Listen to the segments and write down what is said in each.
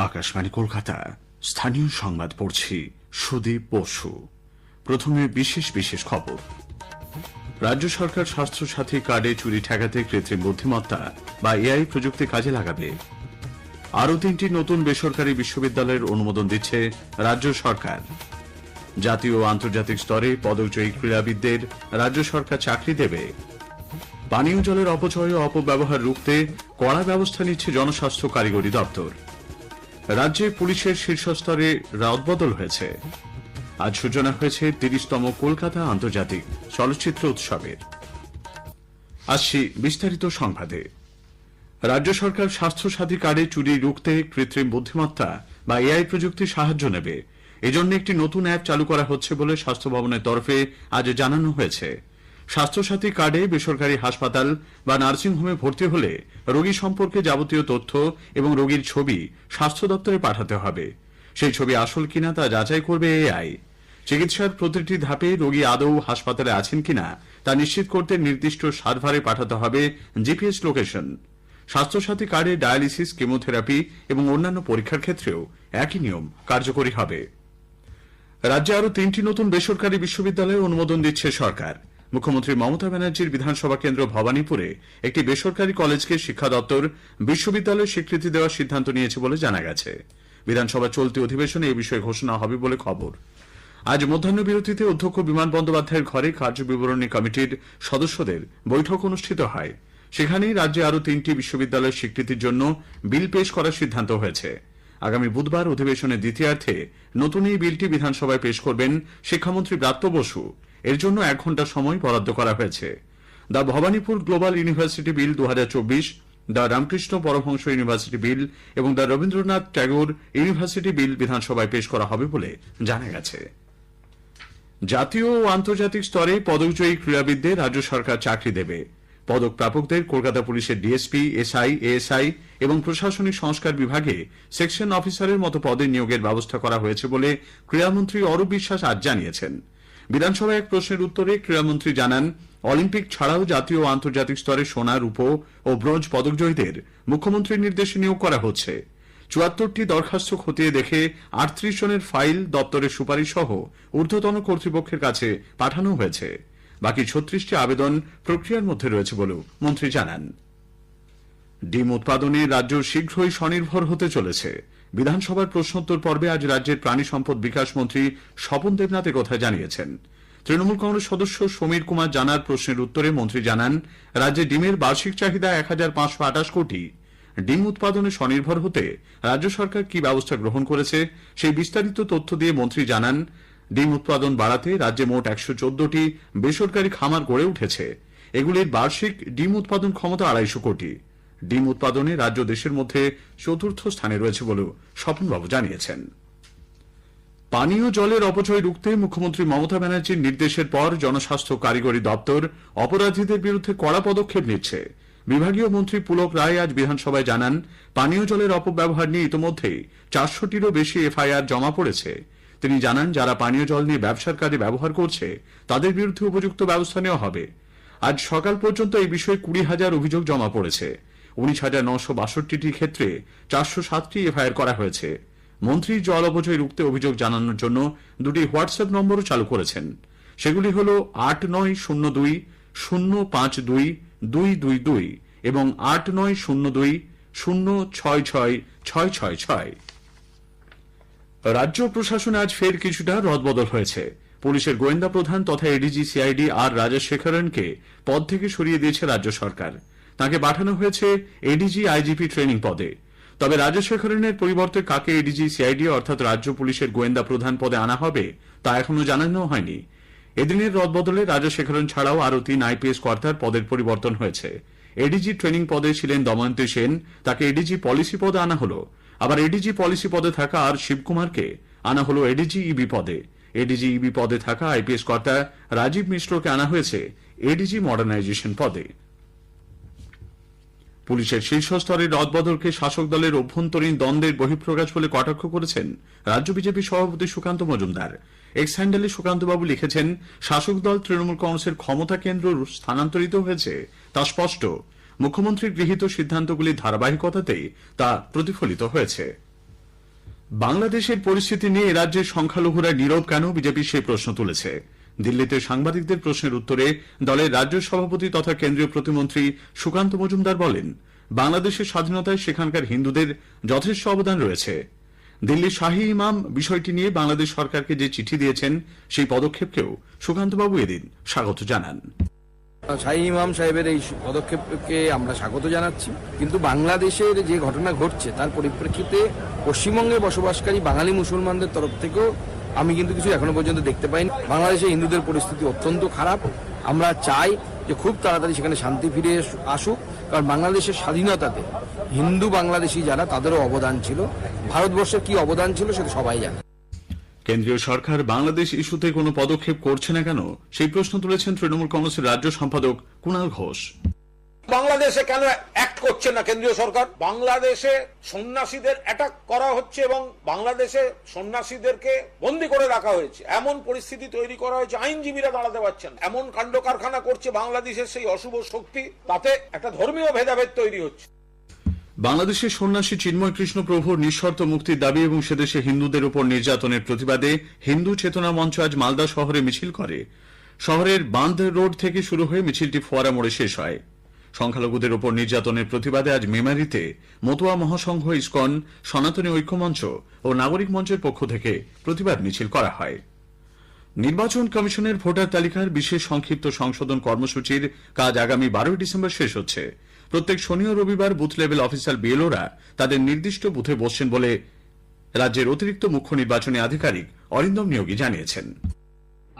আকাশবাণী কলকাতা স্থানীয় সংবাদ পড়ছি সুদীপ বসু। প্রথমে বিশেষ বিশেষ খবর। রাজ্য সরকার স্বাস্থ্য সাথী কার্ডে চুরি ঠেকাতে কৃত্রিম বুদ্ধিমত্তা বা এআই প্রযুক্তি কাজে লাগাবে। আরও 3টি নতুন বেসরকারি বিশ্ববিদ্যালয়ের অনুমোদন দিচ্ছে রাজ্য সরকার। জাতীয় ও আন্তর্জাতিক স্তরে পদকজয়ী ক্রীড়াবিদদের রাজ্য সরকার চাকরি দেবে। পানীয় জলের অপচয় ও অপব্যবহার রুখতে কড়া ব্যবস্থা নিচ্ছে জনস্বাস্থ্য কারিগরি দপ্তর। রাজ্যে পুলিশের শীর্ষস্তরে রদবদল হয়েছে। আজ সূচনা হয়েছে 30তম কলকাতা আন্তর্জাতিক চলচ্চিত্র উৎসবের। আসছি বিস্তারিত সংবাদে। রাজ্য সরকার স্বাস্থ্যসাথী কার্ডে চুরি রুখতে কৃত্রিম বুদ্ধিমত্তা বা এআই প্রযুক্তির সাহায্য নেবে। এজন্য একটি নতুন অ্যাপ চালু করা হচ্ছে বলে স্বাস্থ্য ভবনের তরফে আজ জানানো হয়েছে। স্বাস্থ্যসাথী কার্ডে বেসরকারি হাসপাতাল বা নার্সিংহোমে ভর্তি হলে রোগী সম্পর্কে যাবতীয় তথ্য এবং রোগীর ছবি স্বাস্থ্য দপ্তরে পাঠাতে হবে। সেই ছবি আসল কিনা তা যাচাই করবে এআই। চিকিৎসার প্রতিটি ধাপে রোগী আদৌ হাসপাতালে আছেন কিনা তা নিশ্চিত করতে নির্দিষ্ট সার্ভারে পাঠাতে হবে জিপিএস লোকেশন। স্বাস্থ্যসাথী কার্ডে ডায়ালিসিস, কেমোথেরাপি এবং অন্যান্য পরীক্ষার ক্ষেত্রেও একই নিয়ম কার্যকরী হবে। রাজ্যে আরও 3টি নতুন বেসরকারি বিশ্ববিদ্যালয়ের অনুমোদন দিচ্ছে সরকার। মুখ্যমন্ত্রী মমতা ব্যানার্জির বিধানসভা কেন্দ্র ভবানীপুরে একটি বেসরকারি কলেজকে শিক্ষা দপ্তর বিশ্ববিদ্যালয়ের স্বীকৃতি দেওয়ার সিদ্ধান্ত নিয়েছে বলে জানা গেছে। বিধানসভা চলতি অধিবেশনে এ বিষয়ে ঘোষণা হবে বলে খবর। আজ মধ্যাহ্ন বিরতিতে অধ্যক্ষ বিমান বন্দ্যোপাধ্যায়ের ঘরে কার্যবিবরণী কমিটির সদস্যদের বৈঠক অনুষ্ঠিত হয়। সেখানেই রাজ্যে আরও 3টি বিশ্ববিদ্যালয়ের স্বীকৃতির জন্য বিল পেশ করার সিদ্ধান্ত হয়েছে। আগামী বুধবার অধিবেশনের দ্বিতীয়ার্ধে নতুন এই বিলটি বিধানসভায় পেশ করবেন শিক্ষামন্ত্রী ব্রাত্য বসু। এর জন্য 1 ঘণ্টা সময় বরাদ্দ করা হয়েছে। The Bhabanipur global university bill 2024, the Ramakrishna Paramahamsa university bill এবং the Rabindranath Tagore university bill বিধানসভায় পেশ করা হবে বলে জানা গেছে। জাতীয় ও আন্তর্জাতিক স্তরে পদকজয়ী ক্রীড়াবিদদের রাজ্য সরকার চাকরি দেবে। পদক প্রাপকদের কলকাতা পুলিশের ডিএসপি, এসআই, এএসআই এবং প্রশাসনিক সংস্কার বিভাগে সেকশন অফিসারের মতো পদে নিয়োগের ব্যবস্থা করা হয়েছে বলে ক্রীড়ামন্ত্রী অরূপ বিশ্বাস আজ জানিয়েছেন। বিধানসভায় এক প্রশ্নের উত্তরে ক্রীড়ামন্ত্রী জানান, অলিম্পিক ছাড়াও জাতীয় ও আন্তর্জাতিক স্তরে সোনা, রূপ ও ব্রোঞ্জ পদকজয়ীদের মুখ্যমন্ত্রীর নির্দেশে নিয়োগ করা হচ্ছে। 74টি দরখাস্ত খতিয়ে দেখে 38 জনের ফাইল দপ্তরের সুপারিশ সহ ঊর্ধ্বতন কর্তৃপক্ষের কাছে পাঠানো হয়েছে। বাকি 36টি আবেদন প্রক্রিয়ার মধ্যে রয়েছে বলেও মন্ত্রী জানান। ডিম উৎপাদনে রাজ্য শীঘ্রই স্বনির্ভর হতে চলেছে। বিধানসভার প্রশ্নোত্তর পর্বে আজ রাজ্যের প্রাণী সম্পদ বিকাশ মন্ত্রী স্বপন দেবনাথ কথা জানিয়েছেন। তৃণমূল কংগ্রেস সদস্য সমীর কুমার জানার প্রশ্নের উত্তরে মন্ত্রী জানান, রাজ্যে ডিমের বার্ষিক চাহিদা 1528 কোটি। ডিম উৎপাদনে স্বনির্ভর হতে রাজ্য সরকার কি ব্যবস্থা গ্রহণ করেছে সেই বিস্তারিত তথ্য দিয়ে মন্ত্রী জানান, ডিম উৎপাদন বাড়াতে রাজ্যে মোট 114টি বেসরকারি খামার গড়ে উঠেছে। এগুলির বার্ষিক ডিম উৎপাদন ক্ষমতা 250 কোটি। ডিম উৎপাদনে রাজ্য দেশের মধ্যে 4র্থ স্থানে রয়েছে বলেও স্বপনবাবু জানিয়েছেন। পানীয় জলের অপচয় রুখতে মুখ্যমন্ত্রী মমতা ব্যানার্জির নির্দেশের পর জনস্বাস্থ্য কারিগরি দপ্তর অপরাধীদের বিরুদ্ধে কড়া পদক্ষেপ নিচ্ছে। বিভাগীয় মন্ত্রী পুলক রায় আজ বিধানসভায় জানান, পানীয় জলের অপব্যবহার নিয়ে ইতিমধ্যেই 400টিরও বেশি এফআইআর জমা পড়েছে। তিনি জানান, যারা পানীয় জল নিয়ে ব্যবসার কাজে ব্যবহার করছে তাদের বিরুদ্ধে উপযুক্ত ব্যবস্থা নেওয়া হবে। আজ সকাল পর্যন্ত এই বিষয়ে 20,000 অভিযোগ জমা পড়েছে। 19,962টি ক্ষেত্রে 407টি এফআইআর করা হয়েছে। মন্ত্রী জল অপচয় রুখতে অভিযোগ জানানোর জন্য 2টি হোয়াটসঅ্যাপ নম্বরও চালু করেছেন। সেগুলি হল 8902-052-222 এবং 8902-066-666। রাজ্য প্রশাসনে আজ ফের কিছুটা রদবদল হয়েছে। পুলিশের গোয়েন্দা প্রধান তথা এডিজি সিআইডি আর রাজশেখরনকে পদ থেকে সরিয়ে দিয়েছে রাজ্য সরকার। তাকে পাঠানো হয়েছে এডিজি আইজিপি ট্রেনিং পদে। তবে রাজশেখরনের পরিবর্তে কাকে এডিজি সিআইডি অর্থাৎ রাজ্য পুলিশের গোয়েন্দা প্রধান পদে আনা হবে তা এখনো জানানো হয়নি। এদিনের রদবদলে রাজশেখরন ছাড়াও আরও 3 আইপিএস কর্তার পদের পরিবর্তন হয়েছে। এডিজি ট্রেনিং পদে ছিলেন দময়ন্তী সেন, তাকে এডিজি পলিসি পদে আনা হল। আবার এডিজি পলিসি পদে থাকা আর শিবকুমারকে আনা হল এডিজি ইবি পদে। এডিজি ইবি পদে থাকা আইপিএস কর্তা রাজীব মিশ্রকে আনা হয়েছে এডিজি মডার্নাইজেশন পদে। পুলিশের শীর্ষস্তরের রদবদলকে শাসক দলের অভ্যন্তরীণ দ্বন্দ্বের বহিঃপ্রকাশ বলে কটাক্ষ করেছেন রাজ্য বিজেপি সভাপতি সুকান্ত মজুমদার। এক্স হ্যান্ডেলে সুকান্তবাবু লিখেছেন, শাসক দল তৃণমূল কংগ্রেসের ক্ষমতা কেন্দ্র স্থানান্তরিত হয়েছে তা স্পষ্ট। মুখ্যমন্ত্রীর গৃহীত সিদ্ধান্তগুলির ধারাবাহিকতাতেই তা প্রতিফলিত হয়েছে। বাংলাদেশের পরিস্থিতি নিয়ে রাজ্যের সংখ্যালঘুরা নীরব কেন, বিজেপি সেই প্রশ্ন তুলেছে। দিল্লিতে সাংবাদিকদের প্রশ্নের উত্তরে দলের রাজ্য সভাপতি তথা কেন্দ্রীয় প্রতিমন্ত্রী সুকান্ত মজুমদার বলেন, বাংলাদেশের স্বাধীনতায় সেখানকার হিন্দুদের যথেষ্ট অবদান রয়েছে। দিল্লির শাহী ইমাম বিষয়টি নিয়ে বাংলাদেশ সরকারকে যে চিঠি দিয়েছেন সেই পদক্ষেপকেও সুকান্তবাবু এদিন স্বাগত জানান। শাহী ইমাম সাহেবের এই পদক্ষেপকে আমরা স্বাগত জানাচ্ছি, কিন্তু বাংলাদেশের যে ঘটনা ঘটছে তার পরিপ্রেক্ষিতে পশ্চিমবঙ্গে বসবাসকারী বাঙালি মুসলমানদের তরফ থেকেও আমি কিন্তু কিছু এখনো পর্যন্ত দেখতে পাইনি। বাংলাদেশে হিন্দুদের পরিস্থিতি অত্যন্ত খারাপ। আমরা চাই যে খুব তাড়াতাড়ি সেখানে শান্তি ফিরে আসুক, কারণ বাংলাদেশের স্বাধীনতাতে হিন্দু বাংলাদেশি যারা তাদেরও অবদান ছিল। ভারতবর্ষের কি অবদান ছিল সেটা সবাই জানে। কেন্দ্রীয় সরকার বাংলাদেশ ইস্যুতে কোনো পদক্ষেপ করছে না কেন, সেই প্রশ্ন তুলেছেন তৃণমূল কংগ্রেসের রাজ্য সম্পাদক কুণাল ঘোষ। বাংলাদেশে কেন অ্যাক্ট করছে না কেন্দ্রীয় সরকার? বাংলাদেশে সন্ন্যাসীদের অ্যাটাক করা হচ্ছে এবং বাংলাদেশে সন্ন্যাসীদেরকে বন্দী করে রাখা হয়েছে, এমন পরিস্থিতি তৈরি করা হয়েছে, আইনজীবীরা দাঁড়াতে পারছেন। এমন কাণ্ড কারখানা করছে বাংলাদেশের সেই অশুভ শক্তি, তাতে একটা ধর্মীয় ভেদাভেদ তৈরি হচ্ছে। বাংলাদেশের সন্ন্যাসী চিন্ময় কৃষ্ণ প্রভুর নিঃশর্ত মুক্তির দাবি এবং সেদেশে হিন্দুদের উপর নির্যাতনের প্রতিবাদে হিন্দু চেতনা মঞ্চ আজ মালদা শহরে মিছিল করে। শহরের বাঁধ রোড থেকে শুরু হয়ে মিছিলটি ফোয়ারা মোড়ে শেষ হয়। সংখ্যালঘুদের উপর নির্যাতনের প্রতিবাদে আজ মেমারিতে মতুয়া মহাসংঘ, ইসকন, সনাতনী ঐক্যমঞ্চ ও নাগরিক মঞ্চের পক্ষ থেকে প্রতিবাদ মিছিল করা হয়। নির্বাচন কমিশনের ভোটার তালিকার বিশেষ সংক্ষিপ্ত সংশোধন কর্মসূচির কাজ আগামী 12 ডিসেম্বর শেষ হচ্ছে। প্রত্যেক শনি ও রবিবার বুথ লেভেল অফিসার বিএলওরা তাদের নির্দিষ্ট বুথে বসছেন বলে রাজ্যের অতিরিক্ত মুখ্য নির্বাচনী আধিকারিক অরিন্দম নিয়োগী জানিয়েছেন।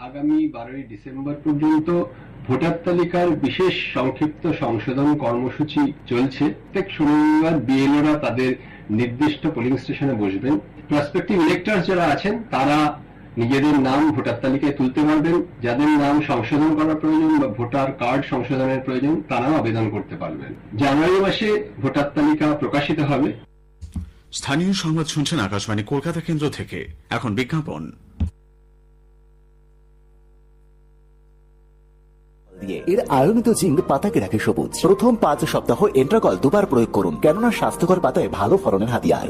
আগামী 12 ডিসেম্বর পর্যন্ত ভোটার তালিকার বিশেষ সংক্ষিপ্ত সংশোধন কর্মসূচি চলছে। প্রত্যেক শনিবার বিএলওরা তাদের নির্দিষ্ট পোলিং স্টেশনে বসবেন। প্রসপেক্টিভ ইলেক্টরস যারা আছেন তারা নিজেদের নাম ভোটার তালিকায় তুলতে পারবেন। যাদের নাম সংশোধন করার প্রয়োজন বা ভোটার কার্ড সংশোধনের প্রয়োজন তারাও আবেদন করতে পারবেন। জানুয়ারি মাসে ভোটার তালিকা প্রকাশিত হবে। স্থানীয় সংবাদ শুনছেন আকাশবাণী কলকাতা কেন্দ্র থেকে। এখন বিজ্ঞাপন। এর আয়নিত জিঙ্ক পাতাকে রাখে সবুজ। প্রথম 5 সপ্তাহ এন্ট্রাকল 2 বার প্রয়োগ করুন, কেননা স্বাস্থ্যকর পাতায় ভালো ফলনের হাতিয়ার।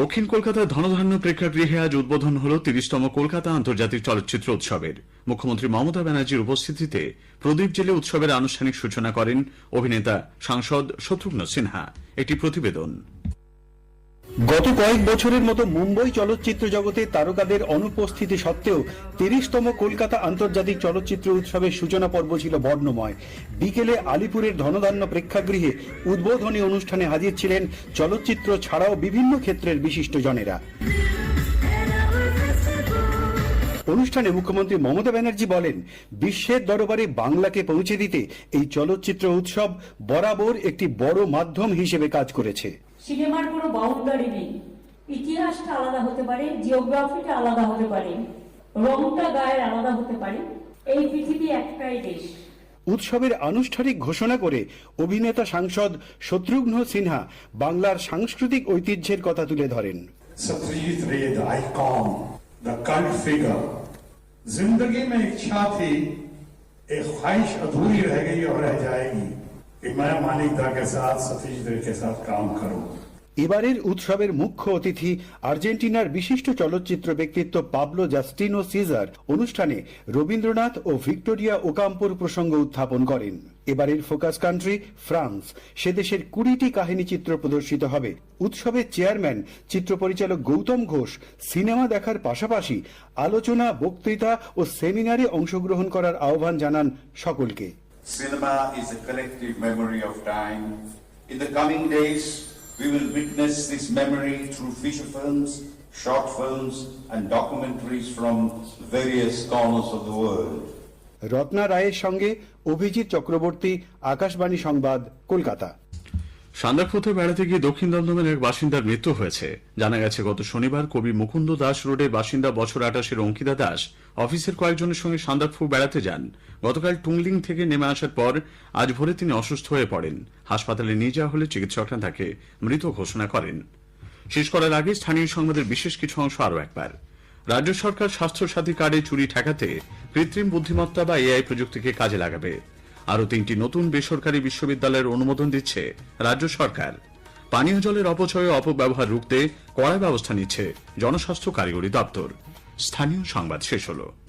দক্ষিণ কলকাতার ধনধান্য প্রেক্ষাগৃহে আজ উদ্বোধন হল 30তম কলকাতা আন্তর্জাতিক চলচ্চিত্র উৎসবের। মুখ্যমন্ত্রী মমতা ব্যানার্জির উপস্থিতিতে প্রদীপ জেলে উৎসবের আনুষ্ঠানিক সূচনা করেন অভিনেতা সাংসদ শত্রুঘ্ন সিনহা। একটি প্রতিবেদন। গত কয়েক বছরের মতো মুম্বই চলচ্চিত্র জগতে তারকাদের অনুপস্থিতি সত্ত্বেও 30তম কলকাতা আন্তর্জাতিক চলচ্চিত্র উৎসবের সূচনা পর্ব ছিল বর্ণময়। বিকেলে আলিপুরের ধনধান্য প্রেক্ষাগৃহে উদ্বোধনী অনুষ্ঠানে হাজির ছিলেন চলচ্চিত্র ছাড়াও বিভিন্ন ক্ষেত্রের বিশিষ্টজনেরা। অনুষ্ঠানে মুখ্যমন্ত্রী মমতা ব্যানার্জি বলেন, বিশ্বের দরবারে বাংলাকে পৌঁছে দিতে এই চলচ্চিত্র উৎসব বরাবর একটি বড় মাধ্যম হিসেবে কাজ করেছে। সিনেমার কোনো বাউন্ডারি নেই। ইতিহাসটা আলাদা হতে পারে, জিওগ্রাফিটা আলাদা হতে পারে, রংটা গায়ের আলাদা হতে পারে। এই পৃথিবী একটাই দেশ। উৎসবের আনুষ্ঠানিক ঘোষণা করে অভিনেতা সাংসদ শত্রুঘ্ন সিনহা বাংলার সাংস্কৃতিক ঐতিহ্যের কথা তুলে ধরেন। सत्यजीत रे the icon, the cult figure. जिंदगी में इच्छा थी, एक ख्वाहिश अधूरी रह गई और रह जाएगी कि मैं मानिक दा के साथ, सत्यजीत रे के साथ काम करूं। এবারের উৎসবের মুখ্য অতিথি আর্জেন্টিনার বিশিষ্ট চলচ্চিত্র ব্যক্তিত্ব পাবলো জাস্টিনো সিজার অনুষ্ঠানে রবীন্দ্রনাথ ও ভিক্টোরিয়া ওকাম্পোর প্রসঙ্গ উত্থাপন করেন। এবারের ফোকাস কান্ট্রি ফ্রান্স, সে দেশের 20টি কাহিনী চিত্র প্রদর্শিত হবে। উৎসবের চেয়ারম্যান চিত্র পরিচালক গৌতম ঘোষ সিনেমা দেখার পাশাপাশি আলোচনা, বক্তৃতা ও সেমিনারে অংশগ্রহণ করার আহ্বান জানান সকলকে। Cinema is a collective memory of time. In the coming days, we will witness this memory through feature films, short films and documentaries from various corners of the world. Ratna রায়ের সঙ্গে অভিজিৎ চক্রবর্তী, আকাশবাণী সংবাদ, কলকাতা। সান্দাকফুতে বেড়াতে গিয়ে দক্ষিণ দমদমের এক বাসিন্দার মৃত্যু হয়েছে। জানা গেছে, গত শনিবার কবি মুকুন্দ দাস রোডের বাসিন্দা বছর 28-এর অঙ্কিতা দাস অফিসের কয়েকজনের সঙ্গে সান্দাকফু বেড়াতে যান। গতকাল টুংলিং থেকে নেমে আসার পর আজ ভোরে তিনি অসুস্থ হয়ে পড়েন। হাসপাতালে নিয়ে যাওয়া হলে চিকিৎসকরা তাকে মৃত ঘোষণা করেন। শেষ করার আগে স্থানীয় সংবাদের বিশেষ কিছু অংশ আরও একবার। রাজ্য সরকার স্বাস্থ্য সাথী কার্ডে চুরি ঠেকাতে কৃত্রিম বুদ্ধিমত্তা বা এআই প্রযুক্তিকে কাজে লাগাবে। আরও 3টি নতুন বেসরকারি বিশ্ববিদ্যালয়ের অনুমোদন দিচ্ছে রাজ্য সরকার। পানীয় জলের অপচয় ও অপব্যবহার রুখতে কড়া ব্যবস্থা নিচ্ছে জনস্বাস্থ্য কারিগরি দপ্তর। স্থানীয় সংবাদ শেষ হলো।